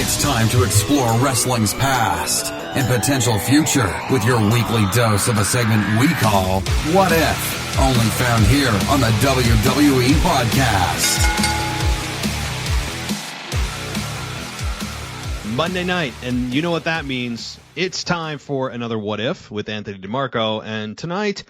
It's time to explore wrestling's past and potential future with your weekly dose of a segment we call What If? Only found here on the WWE Podcast. Monday night, and you know what that means. It's time for another What If with Anthony DeMarco, and tonight,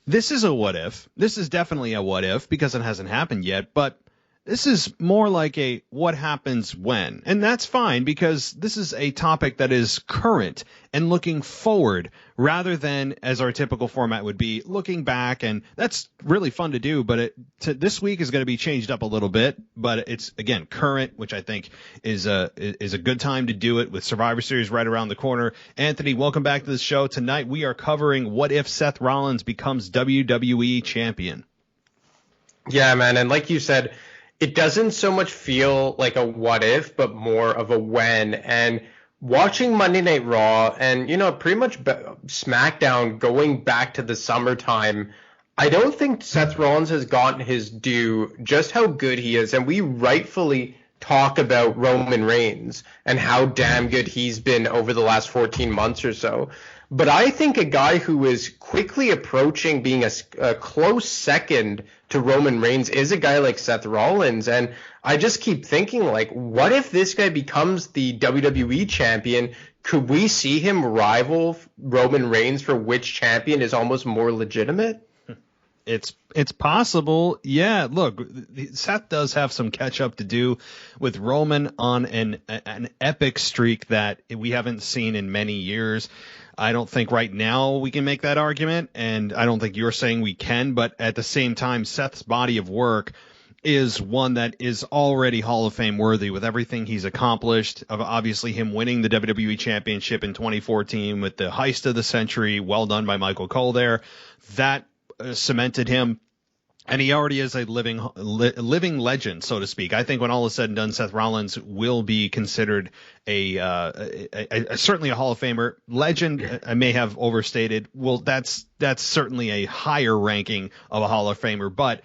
this is a what if. This is definitely a what if because it hasn't happened yet, but this is more like a what happens when. And that's fine because this is a topic that is current and looking forward rather than, as our typical format would be, looking back. And that's really fun to do, but this week is going to be changed up a little bit. But it's, again, current, which I think is a good time to do it with Survivor Series right around the corner. Anthony, welcome back to the show. Tonight we are covering what if Seth Rollins becomes WWE champion. Yeah, man. And like you said, it doesn't so much feel like a what if, but more of a when. And watching Monday Night Raw and, pretty much SmackDown going back to the summertime, I don't think Seth Rollins has gotten his due just how good he is. And we rightfully talk about Roman Reigns and how damn good he's been over the last 14 months or so. But I think a guy who is quickly approaching being a close second to Roman Reigns is a guy like Seth Rollins. And I just keep thinking, what if this guy becomes the WWE champion? Could we see him rival Roman Reigns for which champion is almost more legitimate? It's possible. Yeah, look, Seth does have some catch up to do with Roman on an epic streak that we haven't seen in many years. I don't think right now we can make that argument, and I don't think you're saying we can, but at the same time, Seth's body of work is one that is already Hall of Fame worthy with everything he's accomplished. Obviously, him winning the WWE Championship in 2014 with the heist of the century, well done by Michael Cole there. That cemented him. And he already is a living legend, so to speak. I think when all is said and done, Seth Rollins will be considered certainly a Hall of Famer. Legend, I may have overstated. Well, that's certainly a higher ranking of a Hall of Famer. But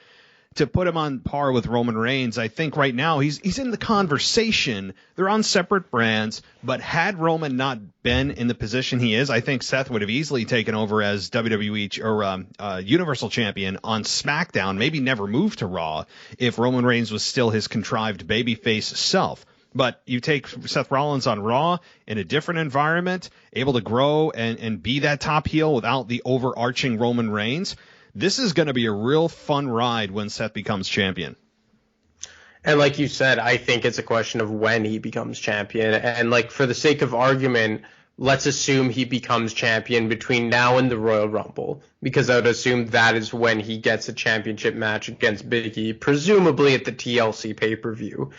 to put him on par with Roman Reigns, I think right now he's in the conversation. They're on separate brands, but had Roman not been in the position he is, I think Seth would have easily taken over as WWE or Universal Champion on SmackDown, maybe never moved to Raw if Roman Reigns was still his contrived babyface self. But you take Seth Rollins on Raw in a different environment, able to grow and be that top heel without the overarching Roman Reigns. This is going to be a real fun ride when Seth becomes champion. And like you said, I think it's a question of when he becomes champion. And for the sake of argument, let's assume he becomes champion between now and the Royal Rumble, because I would assume that is when he gets a championship match against Big E, presumably at the TLC pay-per-view.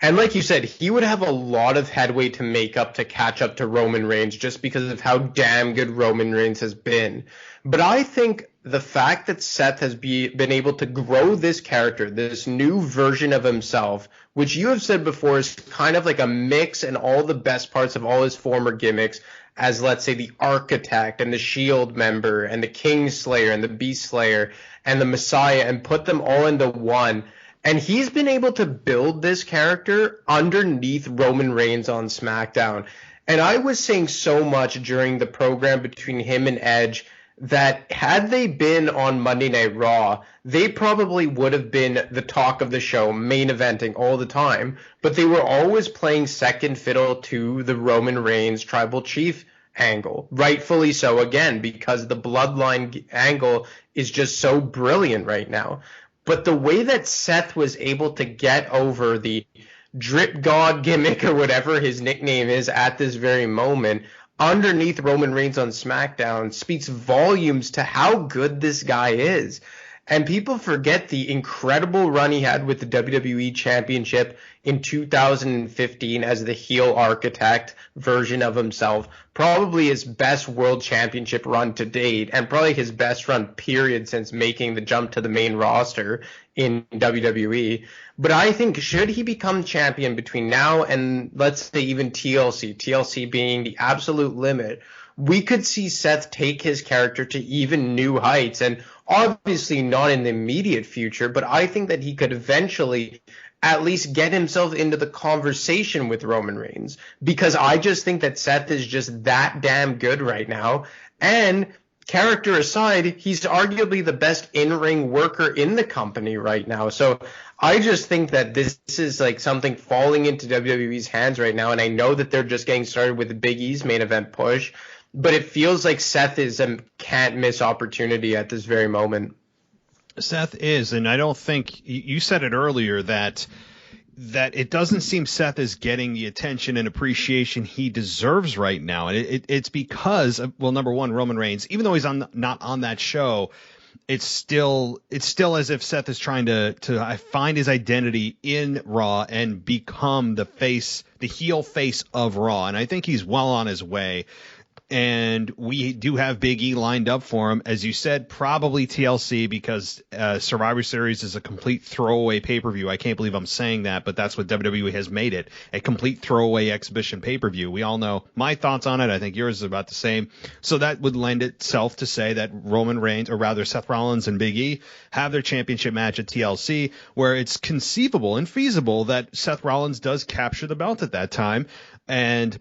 And like you said, he would have a lot of headway to make up to catch up to Roman Reigns just because of how damn good Roman Reigns has been. But I think the fact that Seth has been able to grow this character, this new version of himself, which you have said before is kind of like a mix and all the best parts of all his former gimmicks, as let's say the Architect and the Shield member and the Kingslayer and the Beast Slayer and the Messiah, and put them all into one. And he's been able to build this character underneath Roman Reigns on SmackDown. And I was saying so much during the program between him and Edge that had they been on Monday Night Raw, they probably would have been the talk of the show, main eventing all the time. But they were always playing second fiddle to the Roman Reigns Tribal Chief angle. Rightfully so, again, because the bloodline angle is just so brilliant right now. But the way that Seth was able to get over the drip god gimmick or whatever his nickname is at this very moment underneath Roman Reigns on SmackDown speaks volumes to how good this guy is. And people forget the incredible run he had with the WWE Championship in 2015 as the heel Architect version of himself. Probably his best world championship run to date, and probably his best run period since making the jump to the main roster in WWE. But I think should he become champion between now and let's say even TLC being the absolute limit, we could see Seth take his character to even new heights, and obviously not in the immediate future, but I think that he could eventually at least get himself into the conversation with Roman Reigns, because I just think that Seth is just that damn good right now. And character aside, he's arguably the best in-ring worker in the company right now. So I just think that this is like something falling into WWE's hands right now. And I know that they're just getting started with Big E's main event push, but it feels like Seth is a can't miss opportunity at this very moment. Seth is, and I don't think you said it earlier that it doesn't seem Seth is getting the attention and appreciation he deserves right now. And it's because of, well, number one, Roman Reigns, even though he's not on that show, it's still as if Seth is trying to find his identity in Raw and become the heel face of Raw. And I think he's well on his way. And we do have Big E lined up for him. As you said, probably TLC, because Survivor Series is a complete throwaway pay-per-view. I can't believe I'm saying that, but that's what WWE has made it, a complete throwaway exhibition pay-per-view. We all know my thoughts on it. I think yours is about the same. So that would lend itself to say that Roman Reigns, or rather Seth Rollins and Big E, have their championship match at TLC, where it's conceivable and feasible that Seth Rollins does capture the belt at that time. And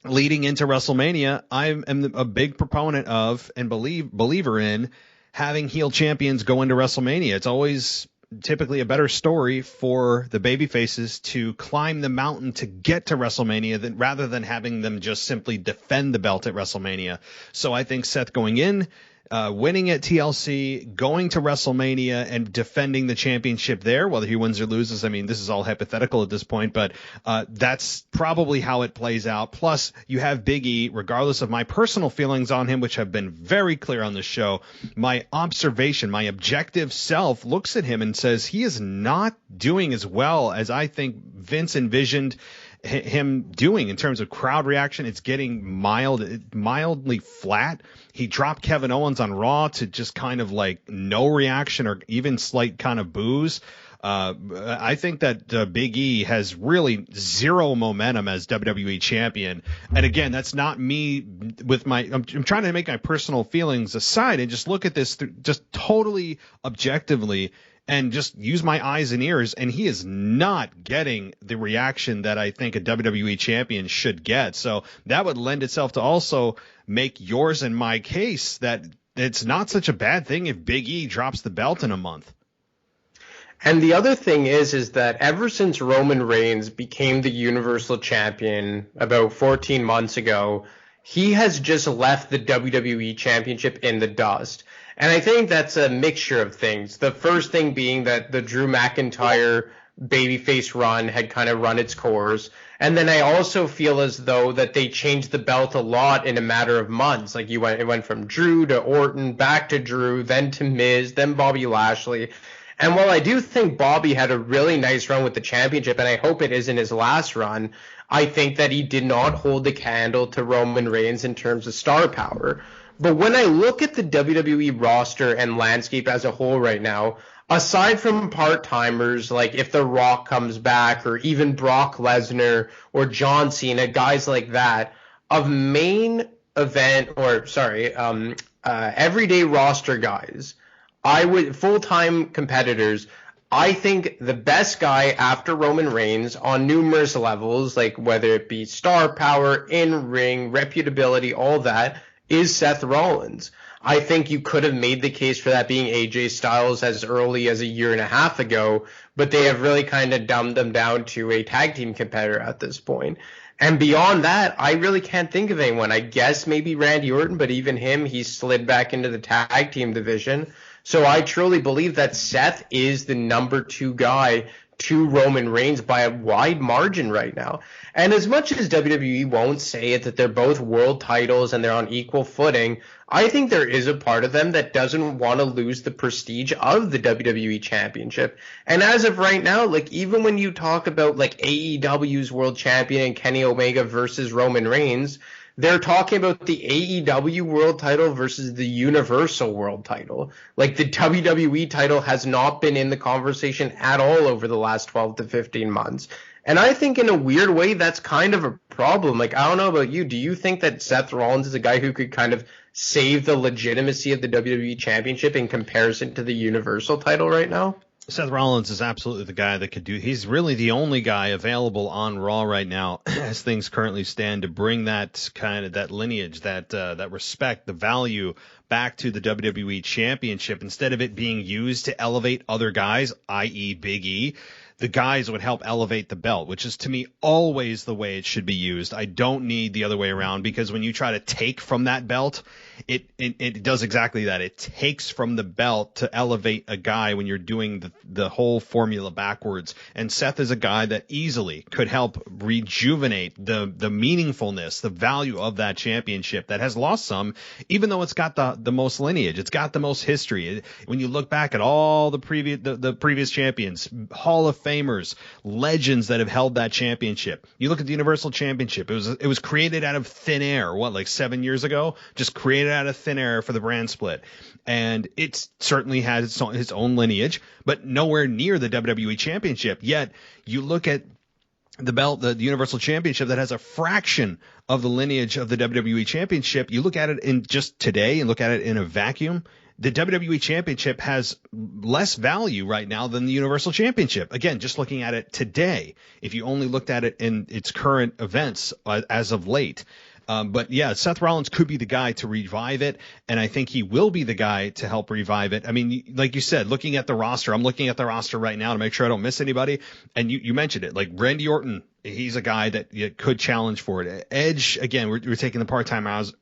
leading into WrestleMania, I am a big proponent of and believer in having heel champions go into WrestleMania. It's always typically a better story for the babyfaces to climb the mountain to get to WrestleMania rather than having them just simply defend the belt at WrestleMania. So I think Seth going in, winning at TLC, going to WrestleMania and defending the championship there, whether he wins or loses. I mean, this is all hypothetical at this point, but that's probably how it plays out. Plus, you have Big E, regardless of my personal feelings on him, which have been very clear on this show. My observation, my objective self looks at him and says he is not doing as well as I think Vince envisioned him doing in terms of crowd reaction. It's getting mildly flat. He dropped Kevin Owens on Raw to just kind of like no reaction or even slight kind of boos. I think that Big E has really zero momentum as WWE champion. And again, that's not me with I'm trying to make my personal feelings aside and just look at this just totally objectively and just use my eyes and ears, and he is not getting the reaction that I think a WWE champion should get. So that would lend itself to also make yours and my case that it's not such a bad thing if Big E drops the belt in a month. And the other thing is that ever since Roman Reigns became the Universal Champion about 14 months ago, he has just left the WWE Championship in the dust. And I think that's a mixture of things. The first thing being that the Drew McIntyre babyface run had kind of run its course. And then I also feel as though that they changed the belt a lot in a matter of months. Like it went from Drew to Orton, back to Drew, then to Miz, then Bobby Lashley. And while I do think Bobby had a really nice run with the championship, and I hope it isn't his last run, I think that he did not hold the candle to Roman Reigns in terms of star power. But when I look at the WWE roster and landscape as a whole right now, aside from part-timers like if The Rock comes back or even Brock Lesnar or John Cena, guys like that, of main event everyday roster guys, full-time competitors, I think the best guy after Roman Reigns on numerous levels, like whether it be star power, in-ring, reputability, all that, is Seth Rollins. I think you could have made the case for that being AJ Styles as early as a year and a half ago, but they have really kind of dumbed them down to a tag team competitor at this point. And beyond that, I really can't think of anyone. I guess maybe Randy Orton, but even him, he slid back into the tag team division. So I truly believe that Seth is the number 2 guy to Roman Reigns by a wide margin right now. And as much as WWE won't say it, that they're both world titles and they're on equal footing, I think there is a part of them that doesn't want to lose the prestige of the WWE Championship. And as of right now, like even when you talk about like AEW's world champion and Kenny Omega versus Roman Reigns, they're talking about the AEW world title versus the Universal world title. Like the WWE title has not been in the conversation at all over the last 12 to 15 months. And I think in a weird way, that's kind of a problem. Like, I don't know about you. Do you think that Seth Rollins is a guy who could kind of save the legitimacy of the WWE Championship in comparison to the Universal title right now? Seth Rollins is absolutely the guy that could do. He's really the only guy available on Raw right now, as things currently stand, to bring that kind of that lineage, that respect, the value back to the WWE Championship. Instead of it being used to elevate other guys, i.e., Big E, the guys would help elevate the belt, which is to me always the way it should be used. I don't need the other way around, because when you try to take from that belt, it does exactly that. It takes from the belt to elevate a guy when you're doing the whole formula backwards. And Seth is a guy that easily could help rejuvenate the meaningfulness, the value of that championship that has lost some, even though it's got the most lineage, it's got the most history. When you look back at all the previous champions, Hall of Famers, legends that have held that championship. You look at the Universal Championship. It was created out of thin air. Like 7 years ago? Just created out of thin air for the brand split. And it certainly has its own lineage, but nowhere near the WWE Championship. Yet you look at the belt, the Universal Championship, that has a fraction of the lineage of the WWE Championship. You look at it in just today and look at it in a vacuum. The WWE Championship has less value right now than the Universal Championship. Again, just looking at it today, if you only looked at it in its current events as of late. But yeah, Seth Rollins could be the guy to revive it, and I think he will be the guy to help revive it. I mean, like you said, looking at the roster, I'm looking at the roster right now to make sure I don't miss anybody. And you mentioned it, like Randy Orton, he's a guy that could challenge for it. Edge, again, we're taking the part-timers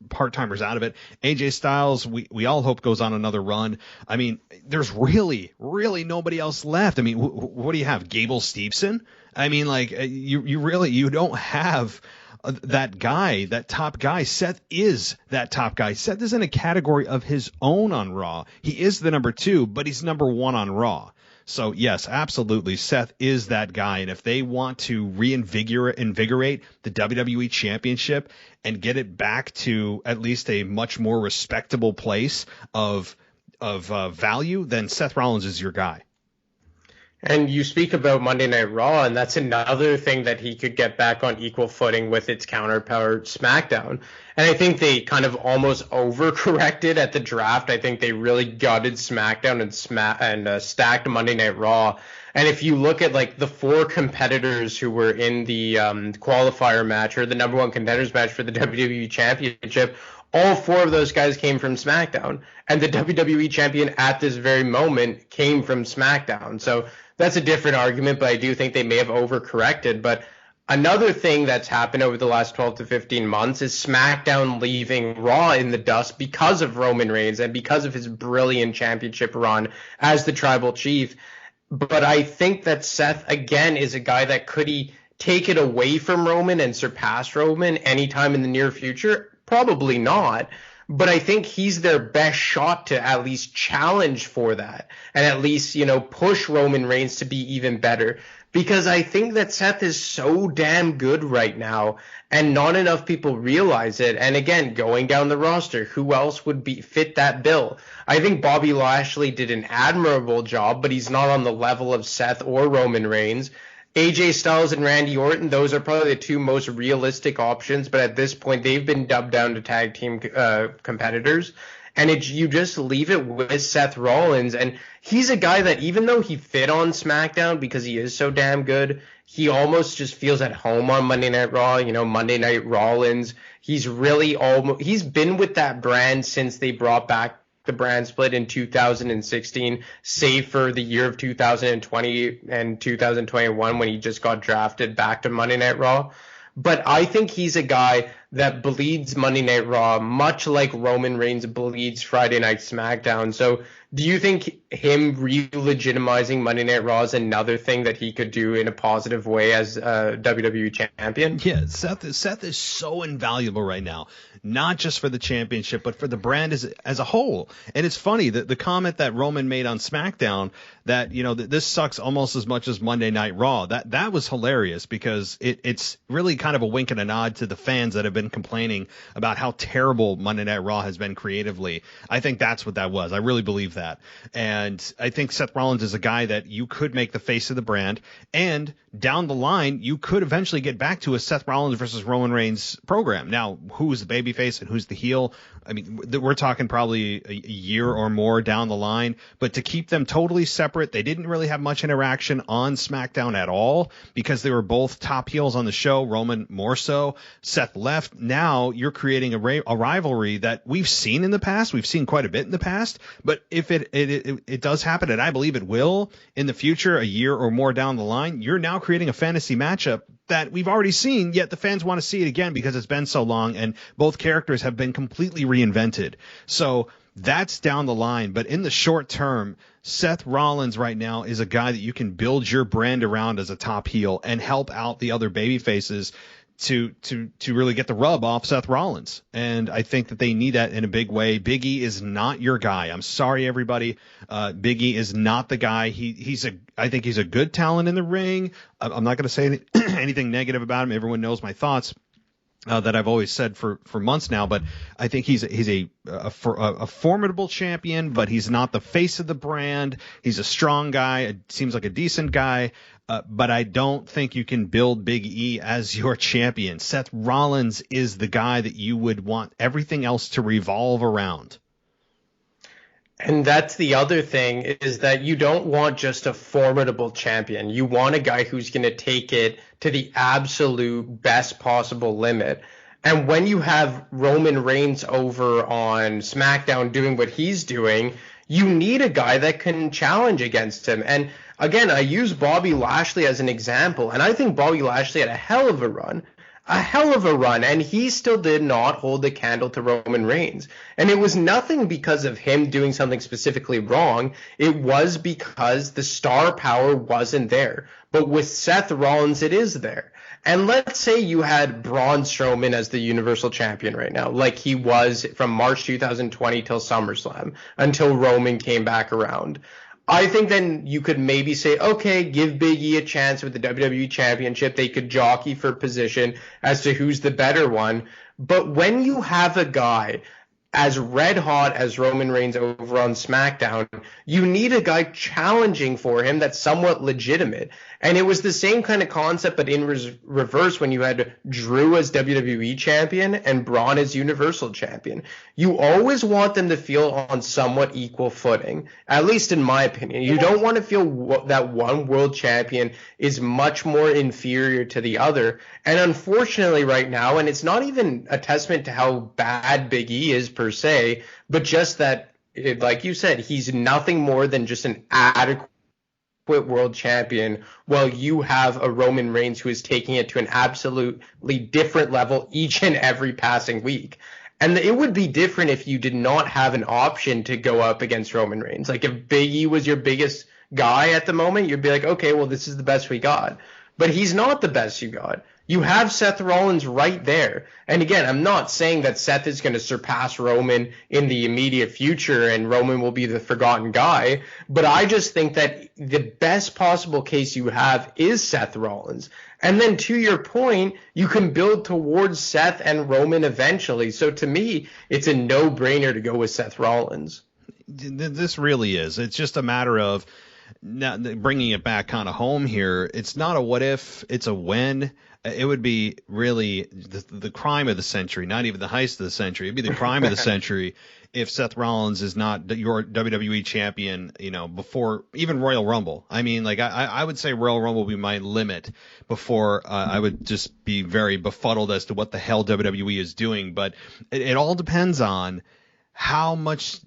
out of it. AJ Styles, we all hope goes on another run. I mean, there's really nobody else left. I mean, what do you have? Gable Steveson? I mean, like you don't have that guy, that top guy. Seth is that top guy. Seth is in a category of his own on Raw. He is the number 2, but he's number 1 on Raw. So yes, absolutely, Seth is that guy. And if they want to invigorate the WWE Championship and get it back to at least a much more respectable place of value, then Seth Rollins is your guy. And you speak about Monday Night Raw, and that's another thing that he could get back on equal footing with its counterpart SmackDown. And I think they kind of almost overcorrected at the draft. I think they really gutted SmackDown and stacked Monday Night Raw. And if you look at like the 4 competitors who were in the qualifier match, or the number 1 contenders match for the WWE Championship, all 4 of those guys came from SmackDown, and the WWE champion at this very moment came from SmackDown. So that's a different argument, but I do think they may have overcorrected. But another thing that's happened over the last 12 to 15 months is SmackDown leaving Raw in the dust because of Roman Reigns and because of his brilliant championship run as the Tribal Chief. But I think that Seth, again, is a guy that could he take it away from Roman and surpass Roman anytime in the near future? Probably not. But I think he's their best shot to at least challenge for that and at least, push Roman Reigns to be even better. Because I think that Seth is so damn good right now and not enough people realize it. And again, going down the roster, who else would fit that bill? I think Bobby Lashley did an admirable job, but he's not on the level of Seth or Roman Reigns. AJ Styles and Randy Orton, those are probably the 2 most realistic options, but at this point, they've been dubbed down to tag team competitors. And you just leave it with Seth Rollins. And he's a guy that even though he fit on SmackDown because he is so damn good, he almost just feels at home on Monday Night Raw. Monday Night Rollins. He's been with that brand since they brought back the brand split in 2016, save for the year of 2020 and 2021 when he just got drafted back to Monday Night Raw. But I think he's a guy that bleeds Monday Night Raw, much like Roman Reigns bleeds Friday Night SmackDown. So do you think him re-legitimizing Monday Night Raw is another thing that he could do in a positive way as a WWE champion? Yeah, Seth is so invaluable right now, not just for the championship, but for the brand as a whole. And it's funny that the comment that Roman made on SmackDown that, that this sucks almost as much as Monday Night Raw, that was hilarious because it's really kind of a wink and a nod to the fans that have been complaining about how terrible Monday Night Raw has been creatively. I think that's what that was. I really believe that. And And I think Seth Rollins is a guy that you could make the face of the brand. And down the line, you could eventually get back to a Seth Rollins versus Roman Reigns program. Now, who's the babyface and who's the heel? I mean, we're talking probably a year or more down the line. But to keep them totally separate, they didn't really have much interaction on SmackDown at all because they were both top heels on the show, Roman more so. Seth left. Now you're creating a rivalry that we've seen in the past. We've seen quite a bit in the past. But if it does happen, and I believe it will in the future, a year or more down the line, you're now creating a fantasy matchup that we've already seen, yet the fans want to see it again because it's been so long and both characters have been completely reinvented. So that's down the line. But in the short term, Seth Rollins right now is a guy that you can build your brand around as a top heel and help out the other baby faces to really get the rub off Seth Rollins. And I think that they need that in a big way. Big E is not your guy. I'm sorry, everybody. Big E is not the guy. I think he's a good talent in the ring. I'm not going to say anything negative about him. Everyone knows my thoughts. That I've always said for months now, but I think he's a formidable champion, but he's not the face of the brand. He's a strong guy. It seems like a decent guy, but I don't think you can build Big E as your champion. Seth Rollins is the guy that you would want everything else to revolve around. And that's the other thing, is that you don't want just a formidable champion. You want a guy who's going to take it to the absolute best possible limit. And when you have Roman Reigns over on SmackDown doing what he's doing, you need a guy that can challenge against him. And again, I use Bobby Lashley as an example, and I think Bobby Lashley had a hell of a run, and he still did not hold the candle to Roman Reigns. And it was nothing because of him doing something specifically wrong. It was because the star power wasn't there. But with Seth Rollins, it is there. And let's say you had Braun Strowman as the Universal Champion right now, like he was from March 2020 till SummerSlam, until Roman came back around. I think then you could maybe say, okay, give Big E a chance with the WWE Championship. They could jockey for position as to who's the better one. But when you have a guy as red hot as Roman Reigns over on SmackDown, you need a guy challenging for him that's somewhat legitimate. And it was the same kind of concept, but in reverse, when you had Drew as WWE champion and Braun as Universal champion. You always want them to feel on somewhat equal footing, at least in my opinion. You don't want to feel that one world champion is much more inferior to the other. And unfortunately right now, and it's not even a testament to how bad Big E is per se, but just that, like you said, he's nothing more than just an adequate world champion, while you have a Roman Reigns who is taking it to an absolutely different level each and every passing week. And it would be different if you did not have an option to go up against Roman Reigns. Like if Big E was your biggest guy at the moment, you'd be like, okay, well, this is the best we got. But he's not the best you got. You have Seth Rollins right there. And again, I'm not saying that Seth is going to surpass Roman in the immediate future and Roman will be the forgotten guy, but I just think that the best possible case you have is Seth Rollins. And then to your point, you can build towards Seth and Roman eventually. So to me, it's a no-brainer to go with Seth Rollins. This really is. It's just a matter of now bringing it back kind of home here. It's not a what if, it's a when. It would be really the crime of the century, not even the heist of the century. It'd be the crime of the century if Seth Rollins is not your WWE champion, before even Royal Rumble. I mean, like I would say Royal Rumble would be my limit before I would just be very befuddled as to what the hell WWE is doing. But it all depends on how much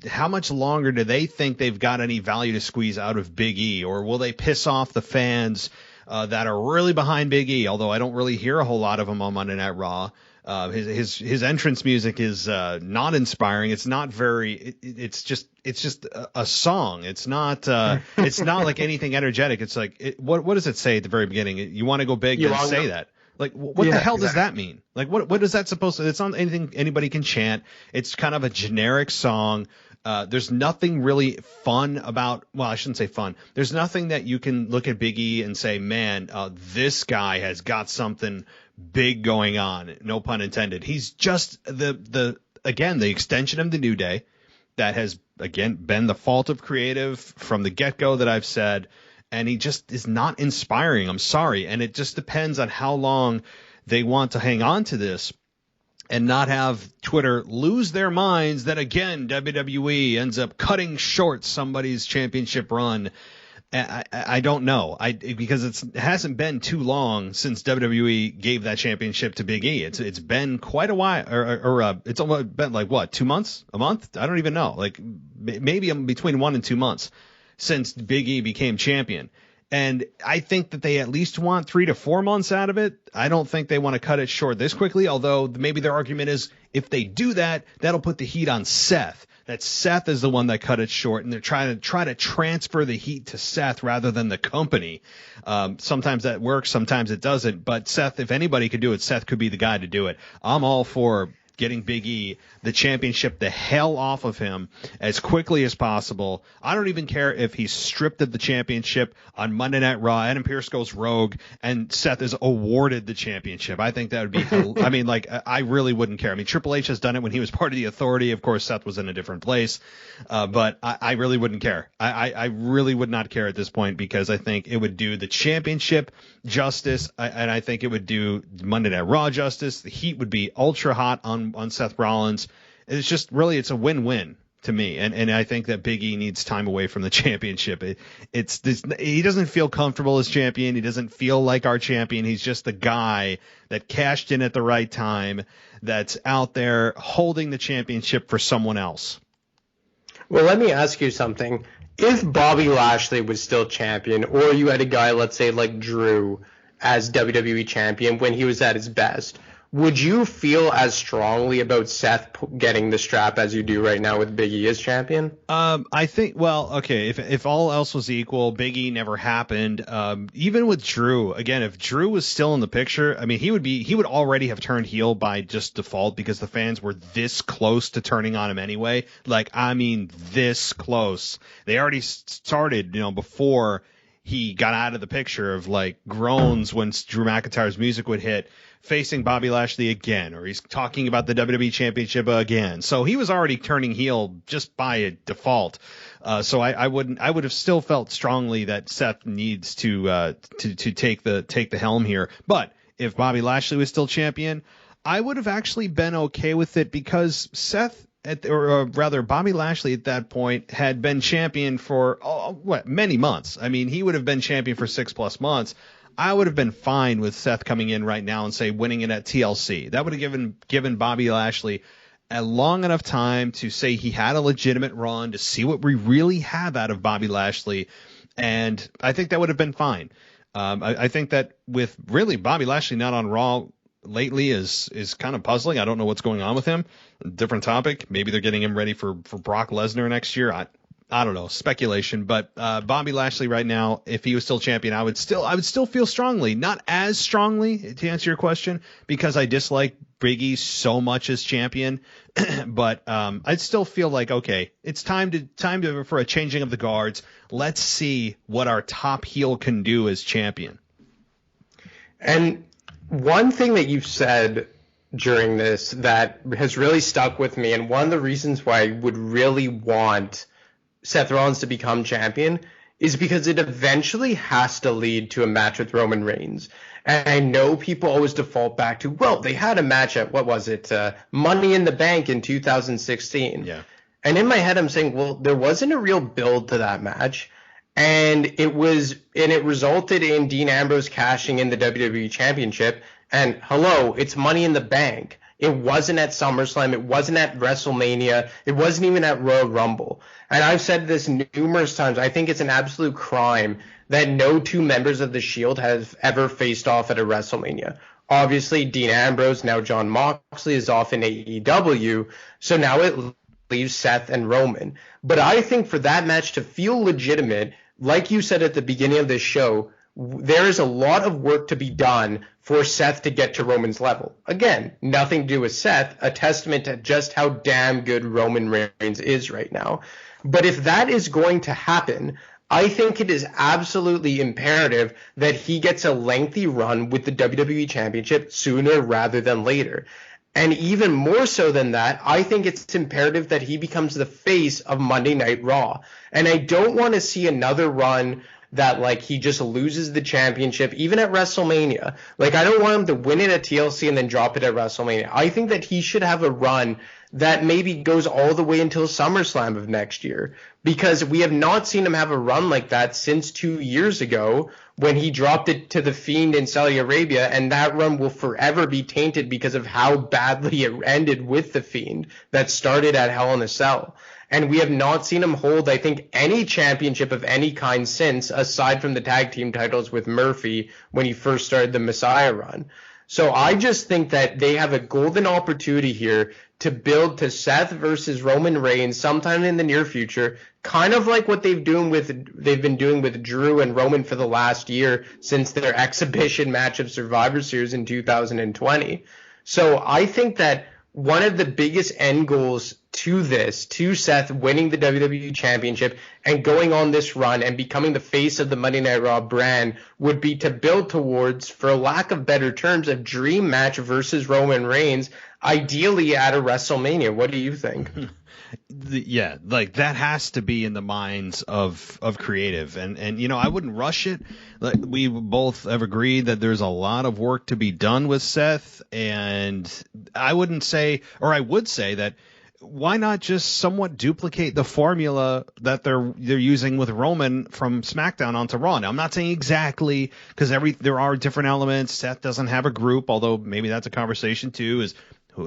longer do they think they've got any value to squeeze out of Big E, or will they piss off the fans that are really behind Big E, although I don't really hear a whole lot of them on Monday Night Raw. His entrance music is not inspiring. It's not very. It's just a song. It's not like anything energetic. It's like what does it say at the very beginning? You want to go big, then say that. Like what the hell does that mean? Like what is that supposed to? It's not anything anybody can chant. It's kind of a generic song. There's nothing really fun about, well, I shouldn't say fun. There's nothing that you can look at Big E and say, man, this guy has got something big going on. No pun intended. He's just the extension of the New Day that has again, been the fault of creative from the get-go that I've said, and he just is not inspiring. I'm sorry. And it just depends on how long they want to hang on to this and not have Twitter lose their minds that, again, WWE ends up cutting short somebody's championship run. I don't know. Because it hasn't been too long since WWE gave that championship to Big E. It's been quite a while, or it's almost been like what, 2 months, a month? I don't even know. Like maybe between 1 and 2 months since Big E became champion. And I think that they at least want 3 to 4 months out of it. I don't think they want to cut it short this quickly, although maybe their argument is if they do that, that'll put the heat on Seth. That Seth is the one that cut it short, and they're trying to transfer the heat to Seth rather than the company. Sometimes that works, sometimes it doesn't. But Seth, if anybody could do it, Seth could be the guy to do it. I'm all for getting Big E the championship the hell off of him as quickly as possible. I don't even care if he's stripped of the championship on Monday Night Raw. Adam Pearce goes rogue and Seth is awarded the championship. I think that would be, I mean, like, I really wouldn't care. I mean, Triple H has done it when he was part of the Authority. Of course, Seth was in a different place, but I really wouldn't care. I really would not care at this point because I think it would do the championship justice, and I think it would do Monday Night Raw justice. The heat would be ultra hot on Seth Rollins. It's just really, it's a win-win to me. And I think that Big E needs time away from the championship. He doesn't feel comfortable as champion. He doesn't feel like our champion. He's just the guy that cashed in at the right time, that's out there holding the championship for someone else. Well, let me ask you something. If Bobby Lashley was still champion, or you had a guy, let's say like Drew, as WWE champion when he was at his best, would you feel as strongly about Seth getting the strap as you do right now with Big E as champion? I think, well, okay, if all else was equal, Big E never happened. Even with Drew, again, if Drew was still in the picture, I mean, he would already have turned heel by just default because the fans were this close to turning on him anyway. Like, I mean, this close. They already started, before he got out of the picture of like groans when Drew McIntyre's music would hit, facing Bobby Lashley again, or he's talking about the WWE Championship again. So he was already turning heel just by default. So I would have still felt strongly that Seth needs to take the helm here. But if Bobby Lashley was still champion, I would have actually been okay with it because Seth, or rather Bobby Lashley at that point had been champion for many months. I mean, he would have been champion for 6+ months. I would have been fine with Seth coming in right now and say winning it at TLC. That would have given Bobby Lashley a long enough time to say he had a legitimate run, to see what we really have out of Bobby Lashley, and I think that would have been fine. I think that with really Bobby Lashley not on Raw lately is kind of puzzling. I don't know what's going on with him. Different topic. Maybe they're getting him ready for Brock Lesnar next year. I don't know, speculation, but Bobby Lashley right now, if he was still champion, I would still feel strongly, not as strongly to answer your question, because I dislike Big E so much as champion, but I'd still feel like, okay, it's time for a changing of the guards. Let's see what our top heel can do as champion. And one thing that you've said during this that has really stuck with me, and one of the reasons why I would really want Seth Rollins to become champion, is because it eventually has to lead to a match with Roman Reigns. And I know people always default back to, well, they had a match at, what was it, Money in the Bank in 2016. Yeah. And in my head, I'm saying, well, there wasn't a real build to that match. And it resulted in Dean Ambrose cashing in the WWE Championship. And hello, it's Money in the Bank. It wasn't at SummerSlam. It wasn't at WrestleMania. It wasn't even at Royal Rumble. And I've said this numerous times. I think it's an absolute crime that no two members of the Shield have ever faced off at a WrestleMania. Obviously, Dean Ambrose, now Jon Moxley, is off in AEW. So now it leaves Seth and Roman. But I think for that match to feel legitimate, like you said at the beginning of this show, there is a lot of work to be done for Seth to get to Roman's level. Again, nothing to do with Seth, a testament to just how damn good Roman Reigns is right now. But if that is going to happen, I think it is absolutely imperative that he gets a lengthy run with the WWE Championship sooner rather than later. And even more so than that, I think it's imperative that he becomes the face of Monday Night Raw. And I don't want to see another run that, like, he just loses the championship, even at WrestleMania. Like, I don't want him to win it at TLC and then drop it at WrestleMania. I think that he should have a run that maybe goes all the way until SummerSlam of next year, because we have not seen him have a run like that since 2 years ago when he dropped it to The Fiend in Saudi Arabia, and that run will forever be tainted because of how badly it ended with The Fiend that started at Hell in a Cell. And we have not seen him hold, I think, any championship of any kind since, aside from the tag team titles with Murphy when he first started the Messiah run. So I just think that they have a golden opportunity here to build to Seth versus Roman Reigns sometime in the near future, kind of like what they've been doing with Drew and Roman for the last year since their exhibition match of Survivor Series in 2020. So I think that one of the biggest end goals to Seth winning the WWE Championship and going on this run and becoming the face of the Monday Night Raw brand would be to build towards, for lack of better terms, a dream match versus Roman Reigns, ideally at a WrestleMania. What do you think? Yeah, like that has to be in the minds of creative, and you know, I wouldn't rush it. Like, we both have agreed that there's a lot of work to be done with Seth, and I would say that why not just somewhat duplicate the formula that they're using with Roman from SmackDown onto Raw? Now, I'm not saying exactly, because there are different elements. Seth doesn't have a group, although maybe that's a conversation too, is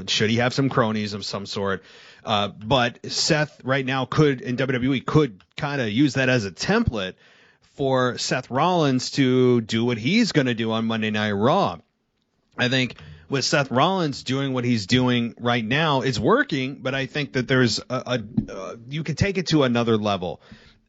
should he have some cronies of some sort? But Seth right now in WWE could kind of use that as a template for Seth Rollins to do what he's going to do on Monday Night Raw. I think with Seth Rollins doing what he's doing right now, it's working, but I think that there's you can take it to another level.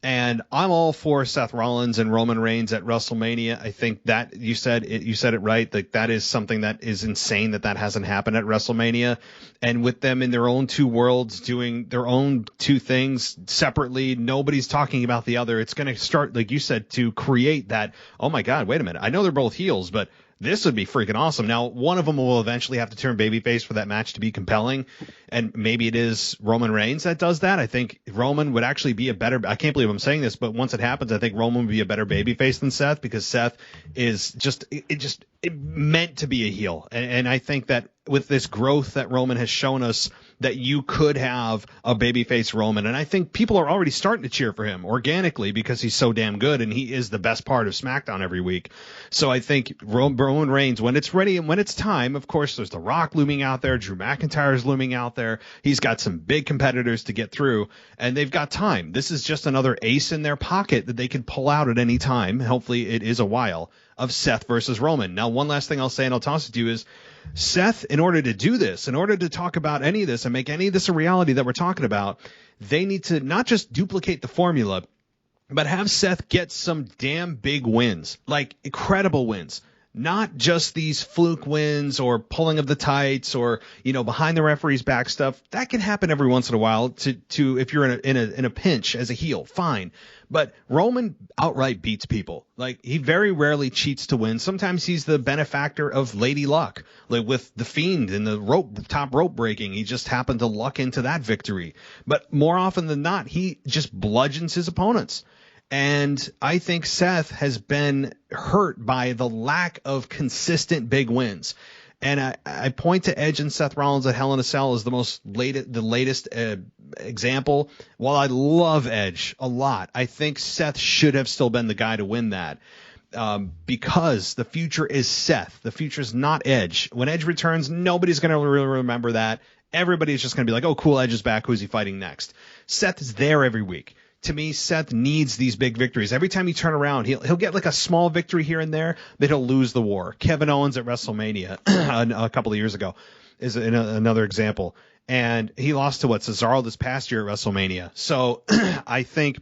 And I'm all for Seth Rollins and Roman Reigns at WrestleMania. I think that you said it right. Like, that is something that is insane that hasn't happened at WrestleMania. And with them in their own two worlds, doing their own two things separately, nobody's talking about the other. It's going to start, like you said, to create that, oh my God, wait a minute. I know they're both heels, but this would be freaking awesome. Now, one of them will eventually have to turn babyface for that match to be compelling, and maybe it is Roman Reigns that does that. I think Roman would actually be a better, I can't believe I'm saying this, but once it happens, I think Roman would be a better babyface than Seth, because Seth is just meant to be a heel. And I think that with this growth that Roman has shown us, that you could have a babyface Roman. And I think people are already starting to cheer for him organically because he's so damn good, and he is the best part of SmackDown every week. So I think Roman Reigns, when it's ready and when it's time, of course, there's The Rock looming out there. Drew McIntyre is looming out there. He's got some big competitors to get through, and they've got time. This is just another ace in their pocket that they can pull out at any time. Hopefully it is a while, of Seth versus Roman. Now, one last thing I'll say, and I'll toss it to you, is Seth, in order to do this, in order to talk about any of this and make any of this a reality that we're talking about, they need to not just duplicate the formula, but have Seth get some damn big wins, like incredible wins. Not just these fluke wins or pulling of the tights or, you know, behind the referee's back stuff. That can happen every once in a while to if you're in a pinch as a heel, fine. But Roman outright beats people. Like, he very rarely cheats to win. Sometimes he's the benefactor of Lady Luck, like with The Fiend and the top rope breaking. He just happened to luck into that victory. But more often than not, he just bludgeons his opponents. And I think Seth has been hurt by the lack of consistent big wins. And I point to Edge and Seth Rollins at Hell in a Cell as the latest example. While I love Edge a lot, I think Seth should have still been the guy to win that. Because the future is Seth. The future is not Edge. When Edge returns, nobody's going to really remember that. Everybody's just going to be like, oh, cool, Edge is back. Who's he fighting next? Seth is there every week. To me, Seth needs these big victories. Every time you turn around, he'll get like a small victory here and there, but he'll lose the war. Kevin Owens at WrestleMania a couple of years ago is another example. And he lost to Cesaro this past year at WrestleMania. So I think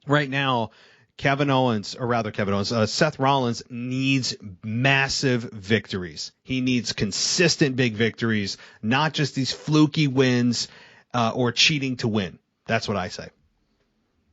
right now, Seth Rollins needs massive victories. He needs consistent big victories, not just these fluky wins or cheating to win. That's what I say.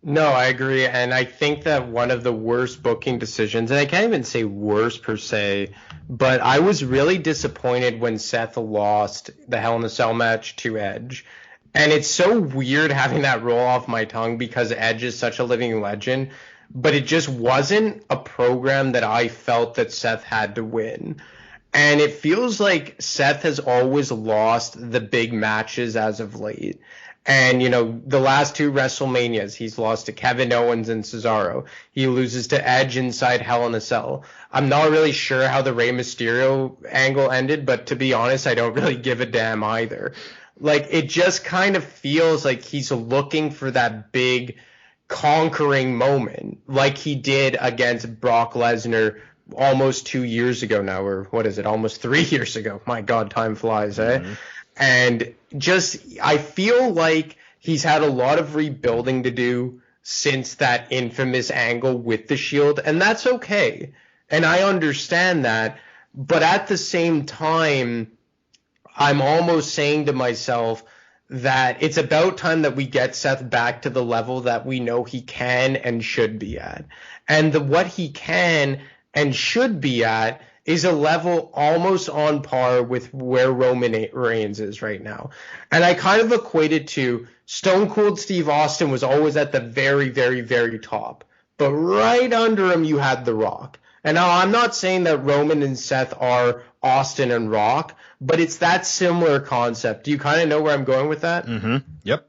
No, I agree. And I think that one of the worst booking decisions, and I can't even say worst per se, but I was really disappointed when Seth lost the Hell in a Cell match to Edge. And it's so weird having that roll off my tongue because Edge is such a living legend, but it just wasn't a program that I felt that Seth had to win. And it feels like Seth has always lost the big matches as of late. And, the last two WrestleManias, he's lost to Kevin Owens and Cesaro. He loses to Edge inside Hell in a Cell. I'm not really sure how the Rey Mysterio angle ended, but to be honest, I don't really give a damn either. Like, it just kind of feels like he's looking for that big conquering moment, like he did against Brock Lesnar almost 2 years ago now, or what is it, almost 3 years ago. My God, time flies, eh? Mm-hmm. And I feel like he's had a lot of rebuilding to do since that infamous angle with the Shield, and that's okay. And I understand that. But at the same time, I'm almost saying to myself that it's about time that we get Seth back to the level that we know he can and should be at. And what he can and should be at is a level almost on par with where Roman Reigns is right now. And I kind of equate it to Stone Cold Steve Austin was always at the very, very, very top. But right under him, you had The Rock. And now I'm not saying that Roman and Seth are Austin and Rock, but it's that similar concept. Do you kind of know where I'm going with that? Mm-hmm. Yep.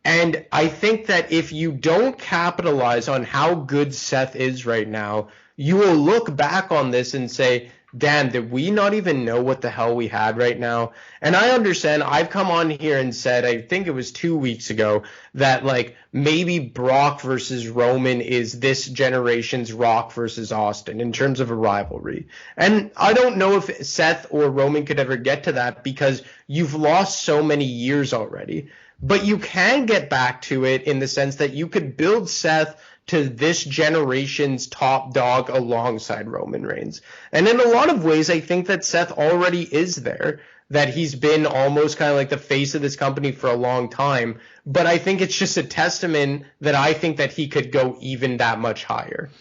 And I think that if you don't capitalize on how good Seth is right now, you will look back on this and say, damn, did we not even know what the hell we had right now? And I understand, I've come on here and said, I think it was 2 weeks ago, that like maybe Brock versus Roman is this generation's Rock versus Austin in terms of a rivalry. And I don't know if Seth or Roman could ever get to that because you've lost so many years already. But you can get back to it in the sense that you could build Seth to this generation's top dog alongside Roman Reigns. And in a lot of ways, I think that Seth already is there, that he's been almost kind of like the face of this company for a long time. But I think it's just a testament that I think that he could go even that much higher.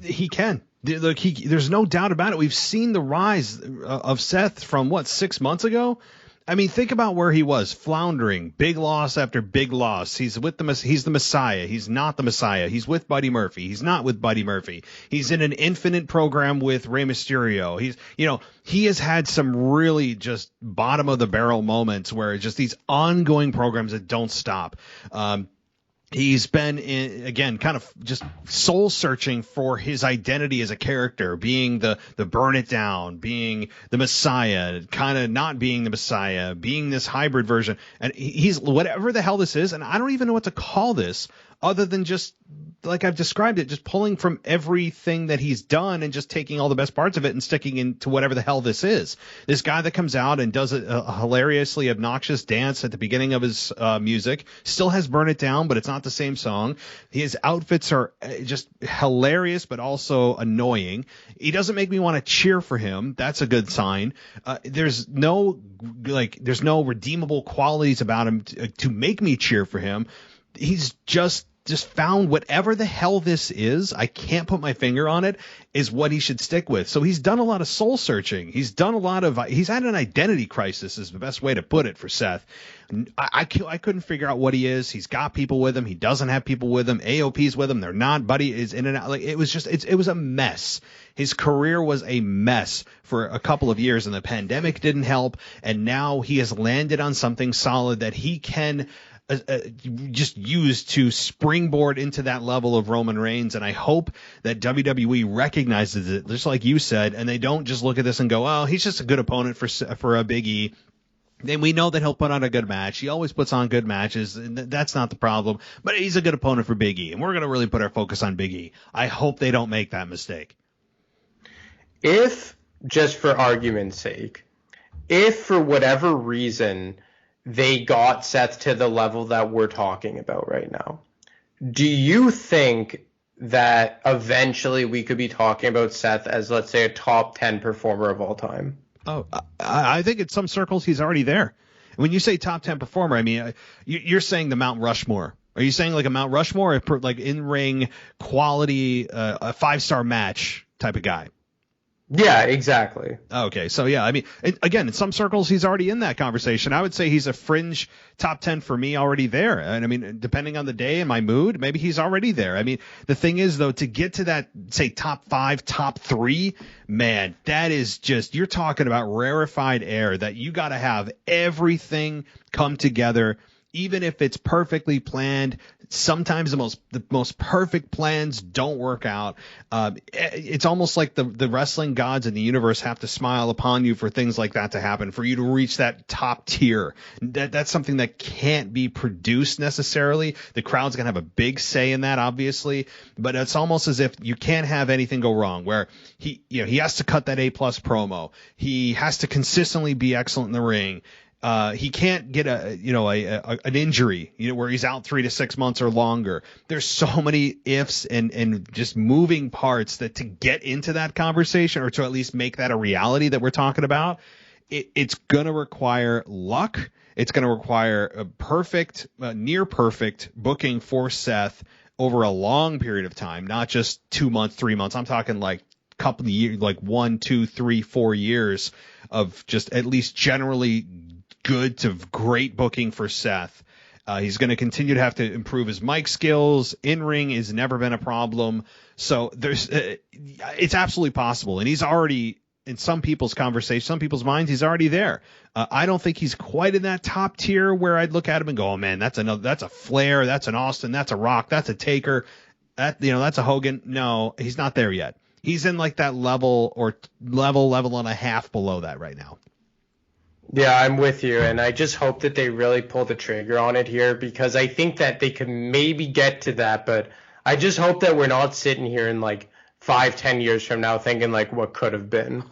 He can. Look, there's no doubt about it. We've seen the rise of Seth from, 6 months ago? I mean, think about where he was, floundering, big loss after big loss. He's the Messiah. He's not the Messiah. He's with Buddy Murphy. He's not with Buddy Murphy. He's in an infinite program with Rey Mysterio. He has had some really just bottom of the barrel moments where it's just these ongoing programs that don't stop. He's been, again, kind of just soul searching for his identity as a character, being the burn it down, being the Messiah, kind of not being the Messiah, being this hybrid version. And he's whatever the hell this is. And I don't even know what to call this other than just like I've described it, just pulling from everything that he's done and just taking all the best parts of it and sticking into whatever the hell this is. This guy that comes out and does a hilariously obnoxious dance at the beginning of his music still has Burn It Down, but it's not the same song. His outfits are just hilarious, but also annoying. He doesn't make me want to cheer for him. That's a good sign. There's no redeemable qualities about him to make me cheer for him. He's just found whatever the hell this is, I can't put my finger on it, is what he should stick with. So he's done a lot of soul searching. He's had an identity crisis is the best way to put it for Seth. I couldn't figure out what he is. He's got people with him. He doesn't have people with him. AOP's with him. They're not. Buddy is in and out. Like it was a mess. His career was a mess for a couple of years, and the pandemic didn't help. And now he has landed on something solid that he can just used to springboard into that level of Roman Reigns. And I hope that WWE recognizes it, just like you said, and they don't just look at this and go, oh, he's just a good opponent for a Big E. Then we know that he'll put on a good match. He always puts on good matches, and that's not the problem. But he's a good opponent for Big E, and we're going to really put our focus on Big E. I hope they don't make that mistake. If, just for argument's sake, if for whatever reason they got Seth to the level that we're talking about right now, do you think that eventually we could be talking about Seth as, let's say, a top 10 performer of all time? Oh, I think in some circles he's already there. When you say top 10 performer, I mean, you're saying the Mount Rushmore Are you saying like a Mount Rushmore, or like in-ring quality, a 5-star match type of guy? Yeah, exactly. Okay, so yeah, I mean, again, in some circles, he's already in that conversation. I would say he's a fringe top 10 for me already there. And I mean, depending on the day and my mood, maybe he's already there. I mean, the thing is, though, to get to that, say, top 5, top 3, man, that is just, you're talking about rarefied air that you got to have everything come together. Even if it's perfectly planned, sometimes the most perfect plans don't work out. It's almost like the wrestling gods in the universe have to smile upon you for things like that to happen, for you to reach that top tier. That's something that can't be produced necessarily. The crowd's gonna have a big say in that, obviously, but it's almost as if you can't have anything go wrong. Where he has to cut that A+ promo. He has to consistently be excellent in the ring. He can't get an injury, where he's out 3 to 6 months or longer. There's so many ifs and just moving parts that to get into that conversation, or to at least make that a reality that we're talking about, it's going to require luck. It's going to require a perfect, near perfect booking for Seth over a long period of time, not just 2 months, 3 months. I'm talking like a couple of years, like 1, 2, 3, 4 years of just at least generally good to great booking for Seth. He's going to continue to have to improve his mic skills. In-ring has never been a problem. So it's absolutely possible. And he's already, in some people's conversation, some people's minds, he's already there. I don't think he's quite in that top tier where I'd look at him and go, oh man, that's a Flair, that's an Austin, that's a Rock, that's a Taker, that's a Hogan. No, he's not there yet. He's in like that level and a half below that right now. Yeah, I'm with you, and I just hope that they really pull the trigger on it here, because I think that they could maybe get to that, but I just hope that we're not sitting here in like 5-10 years from now thinking like what could have been.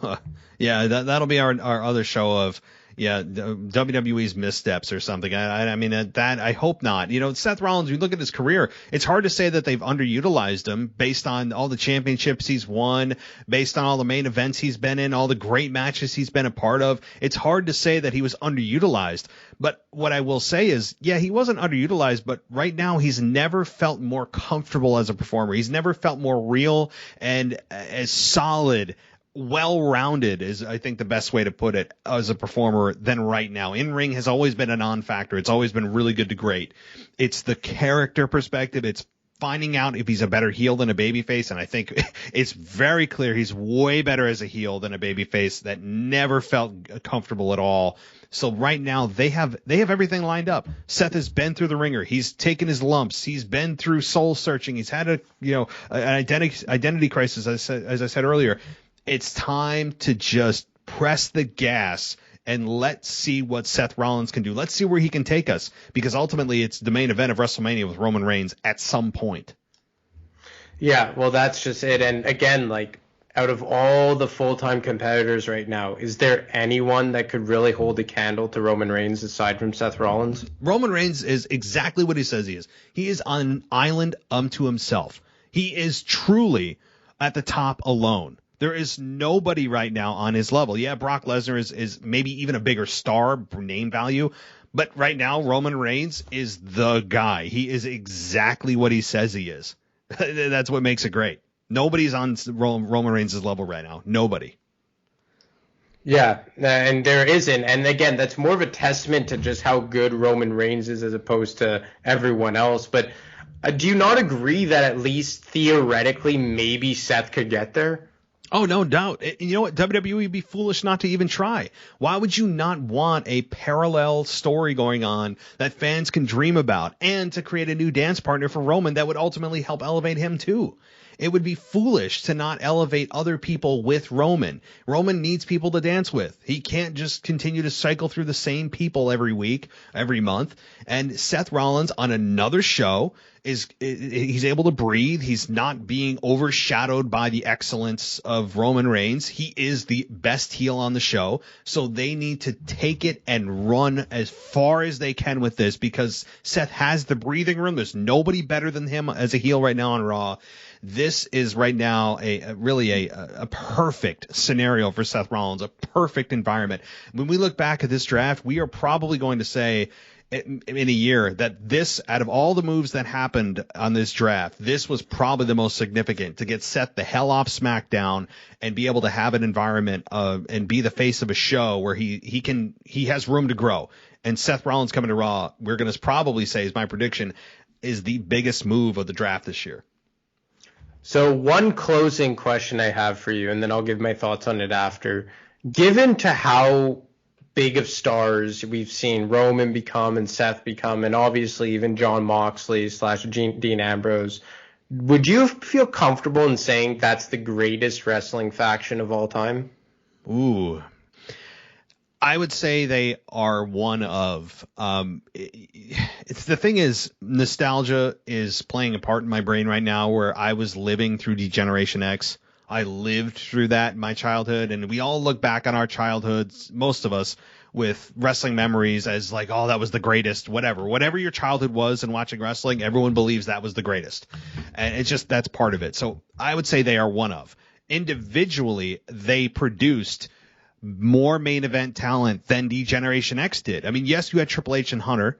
Yeah, that'll be our other show of WWE's missteps or something. I mean, that I hope not. Seth Rollins, you look at his career, it's hard to say that they've underutilized him based on all the championships he's won, based on all the main events he's been in, all the great matches he's been a part of. It's hard to say that he was underutilized. But what I will say is, yeah, he wasn't underutilized, but right now he's never felt more comfortable as a performer. He's never felt more real and as solid, well-rounded is, I think, the best way to put it, as a performer than right now. In-ring has always been a non-factor. It's always been really good to great. It's the character perspective. It's finding out if he's a better heel than a babyface, and I think it's very clear he's way better as a heel than a babyface that never felt comfortable at all. So right now they have everything lined up. Seth has been through the ringer. He's taken his lumps. He's been through soul searching. He's had an identity crisis, as I said earlier. It's time to just press the gas and let's see what Seth Rollins can do. Let's see where he can take us, because ultimately it's the main event of WrestleMania with Roman Reigns at some point. Yeah, well, that's just it. And again, like, out of all the full-time competitors right now, is there anyone that could really hold a candle to Roman Reigns aside from Seth Rollins? Roman Reigns is exactly what he says he is. He is on an island unto himself. He is truly at the top alone. There is nobody right now on his level. Yeah, Brock Lesnar is maybe even a bigger star, name value. But right now, Roman Reigns is the guy. He is exactly what he says he is. That's what makes it great. Nobody's on Roman Reigns' level right now. Nobody. Yeah, and there isn't. And again, that's more of a testament to just how good Roman Reigns is as opposed to everyone else. But do you not agree that at least theoretically maybe Seth could get there? Oh, no doubt. You know what? WWE would be foolish not to even try. Why would you not want a parallel story going on that fans can dream about, and to create a new dance partner for Roman that would ultimately help elevate him too? It would be foolish to not elevate other people with Roman. Roman needs people to dance with. He can't just continue to cycle through the same people every week, every month. And Seth Rollins on another show he's able to breathe. He's not being overshadowed by the excellence of Roman Reigns. He is the best heel on the show. So they need to take it and run as far as they can with this, because Seth has the breathing room. There's nobody better than him as a heel right now on Raw. This is right now a perfect scenario for Seth Rollins, a perfect environment. When we look back at this draft, we are probably going to say in a year that this, out of all the moves that happened on this draft, this was probably the most significant, to get Seth the hell off SmackDown and be able to have an environment and be the face of a show where he has room to grow. And Seth Rollins coming to Raw, we're going to probably say, is my prediction, is the biggest move of the draft this year. So one closing question I have for you, and then I'll give my thoughts on it after. Given to how big of stars we've seen Roman become and Seth become, and obviously even Jon Moxley / Dean Ambrose, would you feel comfortable in saying that's the greatest wrestling faction of all time? Ooh. I would say they are one of. It's the thing is, nostalgia is playing a part in my brain right now, where I was living through Degeneration X. I lived through that in my childhood, and we all look back on our childhoods, most of us, with wrestling memories as like, oh, that was the greatest, whatever your childhood was and watching wrestling, everyone believes that was the greatest. And it's just, that's part of it. So I would say they are one of. Individually, they produced more main event talent than Degeneration X did. I mean, yes, you had Triple H and Hunter,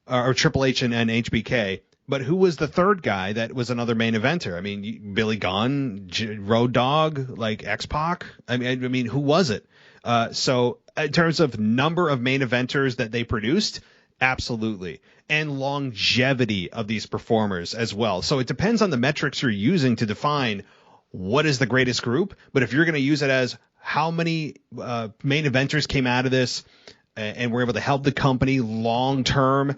or Triple H and HBK, but who was the third guy that was another main eventer? I mean, Billy Gunn, Road Dogg, like X-Pac. I mean, who was it? So in terms of number of main eventers that they produced, absolutely. And longevity of these performers as well. So it depends on the metrics you're using to define what is the greatest group. But if you're going to use it as how many main eventers came out of this and were able to help the company long term,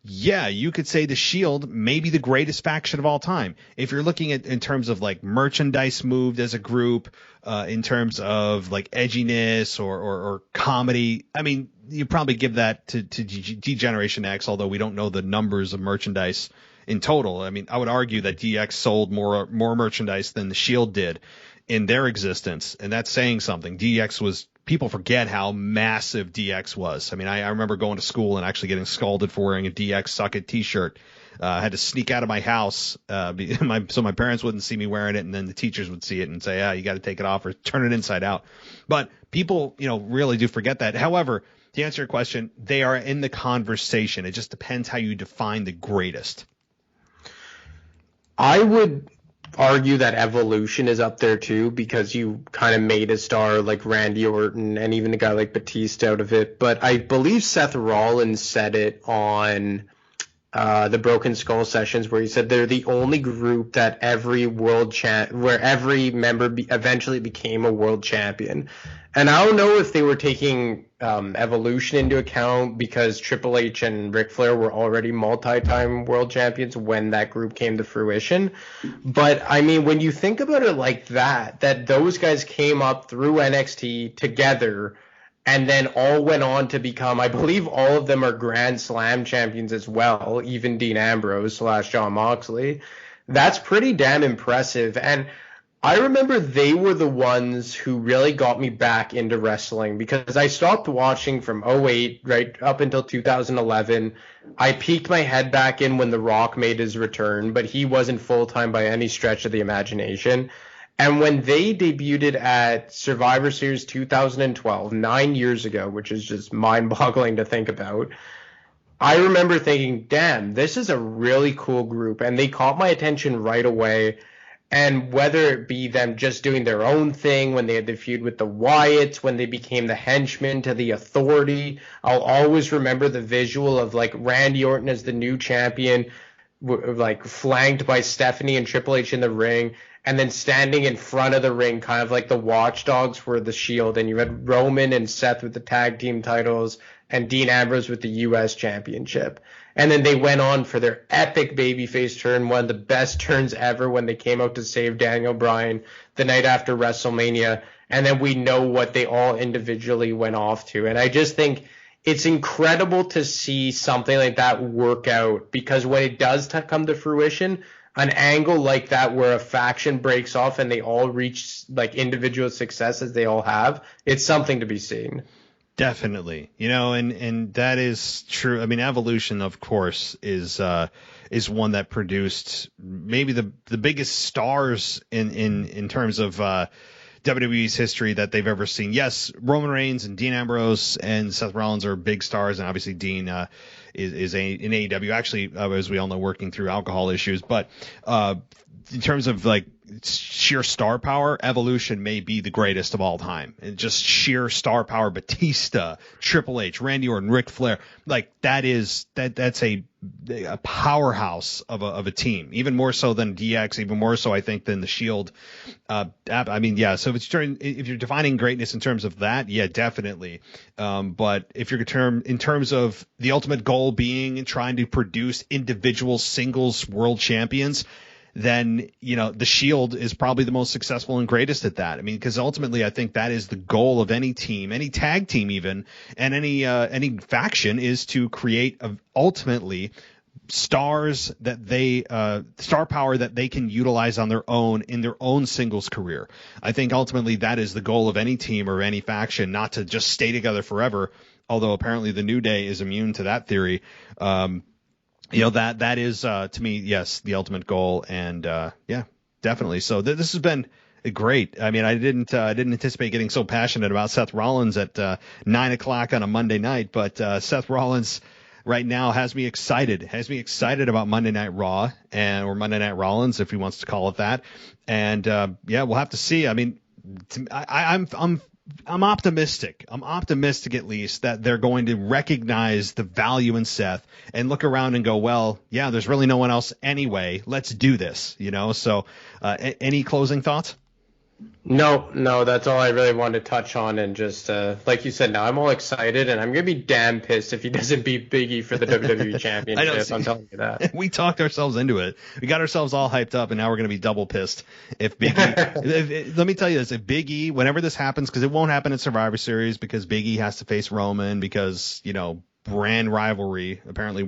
yeah, you could say the Shield may be the greatest faction of all time. If you're looking at in terms of like merchandise moved as a group, in terms of like edginess or comedy, I mean, you probably give that to Degeneration X, although we don't know the numbers of merchandise in total. I mean, I would argue that DX sold more merchandise than the Shield did in their existence, and that's saying something. DX was, people forget how massive DX was. I mean, I remember going to school and actually getting scolded for wearing a DX Suck It t-shirt. I had to sneak out of my house so my parents wouldn't see me wearing it, and then the teachers would see it and say, you got to take it off or turn it inside out. But people, really do forget that. However, to answer your question, they are in the conversation. It just depends how you define the greatest. I would argue that Evolution is up there too, because you kind of made a star like Randy Orton and even a guy like Batista out of it. But I believe Seth Rollins said it on the Broken Skull sessions, where he said they're the only group that where every member eventually became a world champion. And I don't know if they were taking Evolution into account because Triple H and Ric Flair were already multi-time world champions when that group came to fruition. But, I mean, when you think about it like that those guys came up through NXT together and then all went on to become, I believe all of them are Grand Slam champions as well, even Dean Ambrose / Jon Moxley. That's pretty damn impressive. And I remember they were the ones who really got me back into wrestling, because I stopped watching from 2008 right up until 2011. I peeked my head back in when The Rock made his return, but he wasn't full-time by any stretch of the imagination. And when they debuted at Survivor Series 2012, 9 years ago, which is just mind-boggling to think about, I remember thinking, damn, this is a really cool group. And they caught my attention right away. And whether it be them just doing their own thing when they had the feud with the Wyatts, when they became the henchmen to the Authority, I'll always remember the visual of like Randy Orton as the new champion, like flanked by Stephanie and Triple H in the ring, and then standing in front of the ring, kind of like the watchdogs for the Shield. And you had Roman and Seth with the tag team titles and Dean Ambrose with the U.S. Championship. And then they went on for their epic babyface turn, one of the best turns ever, when they came out to save Daniel Bryan the night after WrestleMania. And then we know what they all individually went off to. And I just think it's incredible to see something like that work out, because when it does come to fruition, an angle like that where a faction breaks off and they all reach like individual success as they all have, it's something to be seen. Definitely, and that is true. I mean, Evolution, of course, is one that produced maybe the biggest stars in terms of WWE's history that they've ever seen. Yes, Roman Reigns and Dean Ambrose and Seth Rollins are big stars, and obviously Dean is in AEW, actually, as we all know, working through alcohol issues. But in terms of like sheer star power, Evolution may be the greatest of all time. And just sheer star power, Batista, Triple H, Randy Orton, Ric Flair, like that's a powerhouse of a team, even more so than DX, even more so I think than the Shield. I mean, yeah. So if you're defining greatness in terms of that, yeah, definitely. But if you're in terms of the ultimate goal being trying to produce individual singles world champions, then, the Shield is probably the most successful and greatest at that. I mean, because ultimately I think that is the goal of any team, any tag team even, and any faction, is to create ultimately stars that star power that they can utilize on their own in their own singles career. I think ultimately that is the goal of any team or any faction, not to just stay together forever, although apparently the New Day is immune to that theory. That is, to me, yes, the ultimate goal. And, yeah, definitely. So this has been great. I mean, I didn't anticipate getting so passionate about Seth Rollins at 9:00 on a Monday night, but Seth Rollins right now has me excited about Monday Night Raw or Monday Night Rollins, if he wants to call it that. And, yeah, we'll have to see. I mean, I'm optimistic. I'm optimistic, at least, that they're going to recognize the value in Seth and look around and go, well, yeah, there's really no one else anyway. Let's do this, So, any closing thoughts? No, that's all I really wanted to touch on. And just like you said, now I'm all excited, and I'm gonna be damn pissed if he doesn't beat Big E for the WWE Championship. I'm telling you that. We talked ourselves into it. We got ourselves all hyped up, and now we're gonna be double pissed if Big E. Let me tell you this: if Big E, whenever this happens, because it won't happen at Survivor Series, because Big E has to face Roman, because brand rivalry. Apparently,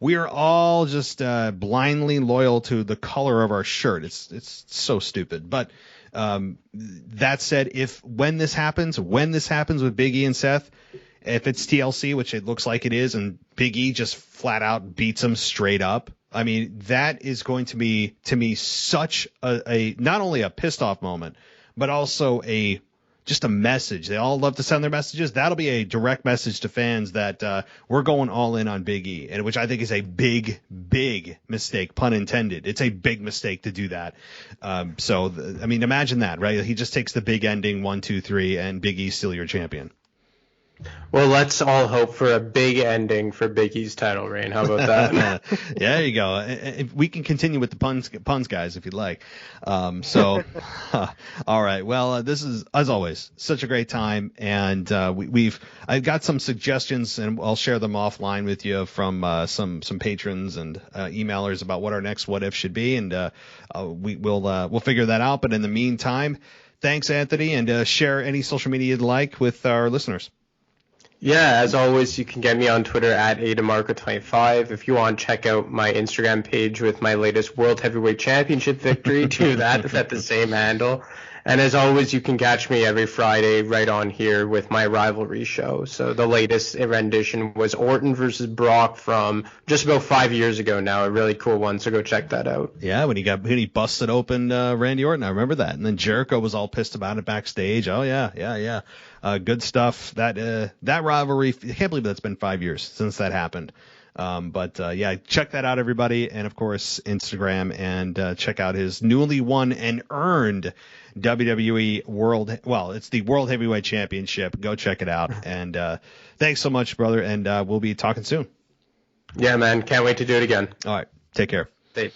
we are all just blindly loyal to the color of our shirt. It's so stupid, but. That said, when this happens with Big E and Seth, if it's TLC, which it looks like it is, and Big E just flat out beats him straight up, I mean, that is going to be, to me, such a not only a pissed off moment, but also just a message. They all love to send their messages. That'll be a direct message to fans that we're going all in on Big E, and which I think is a big, big mistake, pun intended. It's a big mistake to do that. I mean, imagine that, right? He just takes the big ending, 1, 2, 3, and Big E's still your champion. Well, let's all hope for a big ending for Big E's title reign. How about that? Yeah, there you go. We can continue with the puns, guys, if you'd like. All right. Well, this is, as always, such a great time, and I've got some suggestions, and I'll share them offline with you from some patrons and emailers about what our next What If should be, and we'll figure that out. But in the meantime, thanks, Anthony, and share any social media you'd like with our listeners. Yeah, as always, you can get me on Twitter at AdaMarco25. If you want to check out my Instagram page with my latest World Heavyweight Championship victory, do that at the same handle. And as always, you can catch me every Friday right on here with my rivalry show. So the latest rendition was Orton versus Brock from just about 5 years ago now. A really cool one, so go check that out. Yeah, when he busted open Randy Orton, I remember that. And then Jericho was all pissed about it backstage. Oh, yeah. Good stuff. That rivalry, I can't believe that's been 5 years since that happened. Yeah, check that out, everybody. And, of course, Instagram, and check out his newly won and earned WWE it's the World Heavyweight Championship. Go check it out. And thanks so much, brother. And we'll be talking soon. Yeah, man. Can't wait to do it again. All right. Take care. Stay.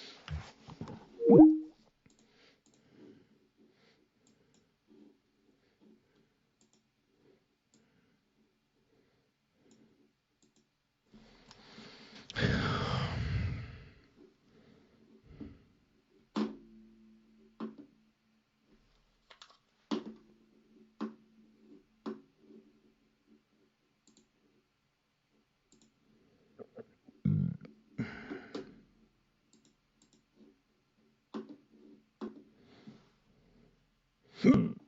Hmm.